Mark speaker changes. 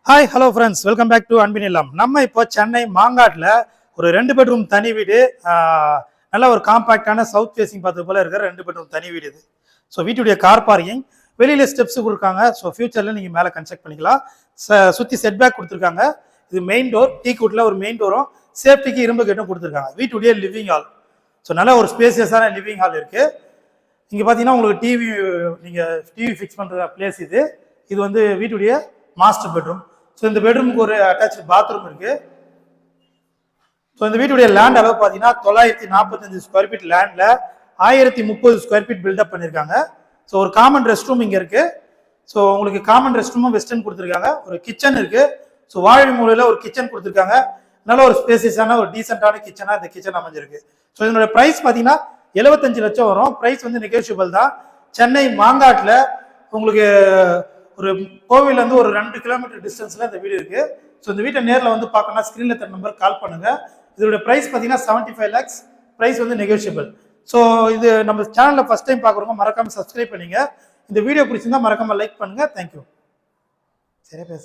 Speaker 1: Hi hello friends, welcome back to அன்பின் இல்லம். நம்ம இப்போ சென்னை மாங்காட்டில் ஒரு 2 பெட்ரூம் தனி வீடு, நல்ல ஒரு காம்பாக்டான சவுத் ஃபேஸிங் பார்த்து போல இருக்கிற 2 பெட்ரூம் தனி வீடு இது. ஸோ வீட்டுடைய கார் பார்க்கிங், வெளியில் ஸ்டெப்ஸ் கொடுக்காங்க. ஸோ ஃபியூச்சரில் நீங்கள் மேலே கன்ஸ்ட்ரக்ட் பண்ணிக்கலாம். சுற்றி செட் பேக் கொடுத்துருக்காங்க. இது மெயின் டோர், டீக்வுட்டில் ஒரு மெயின் டோரும் சேஃப்டிக்கு இரும்பு கேட்டும் கொடுத்துருக்காங்க. வீட்டுடைய லிவிங் ஹால், ஸோ நல்ல ஒரு ஸ்பேசியஸான லிவிங் ஹால் இருக்குது. இங்கே பார்த்தீங்கன்னா உங்களுக்கு டிவி ஃபிக்ஸ் பண்ணுற பிளேஸ் இது. இது வந்து வீட்டுடைய மாஸ்டர் பெட்ரூம். ஸோ இந்த பெட்ரூமுக்கு ஒரு அட்டாச்சு பாத்ரூம் இருக்கு. ஸோ இந்த வீட்டுடைய லேண்ட் அளவு பார்த்தீங்கன்னா 945 ஸ்கொயர் ஃபீட் லேண்ட்ல 1030 ஸ்கொயர் ஃபீட் பில்டப் பண்ணியிருக்காங்க. ஸோ ஒரு காமன் ரெஸ்ட் ரூம் இங்கே இருக்கு. ஸோ உங்களுக்கு காமன் ரெஸ்ட் ரூமும் வெஸ்டர்ன் கொடுத்துருக்காங்க. ஒரு கிச்சன் இருக்கு. ஸோ வாழை மூலையில் ஒரு கிச்சன் கொடுத்துருக்காங்க. நல்ல ஒரு ஸ்பேசியஸான ஒரு டீசென்டான கிச்சனாக இந்த கிச்சன் அமைஞ்சிருக்கு. ஸோ இதனோட ப்ரைஸ் பார்த்தீங்கன்னா 75 லட்சம் வரும். ப்ரைஸ் வந்து நெகோஷியபிள் தான். சென்னை மாங்காட்டில் உங்களுக்கு ஒரு கோவிலேருந்து ஒரு 2 கிலோமீட்டர் டிஸ்டன்ஸ்ல இந்த வீடு இருக்கு. ஸோ இந்த வீட்டை நேரில் வந்து பார்க்கணும்னா ஸ்க்ரீன்ல தர நம்பர் கால் பண்ணுங்க. இதோட ப்ரைஸ் பார்த்தீங்கன்னா 75 lakhs. ப்ரைஸ் வந்து நெகோஷியபிள். ஸோ இது நம்ம சேனலில் ஃபர்ஸ்ட் டைம் பார்க்குறவங்க மறக்காம சப்ஸ்கிரைப் பண்ணுங்க. இந்த வீடியோ பிடிச்சிருந்தா மறக்காம லைக் பண்ணுங்க. தேங்க்யூ. சரி பேச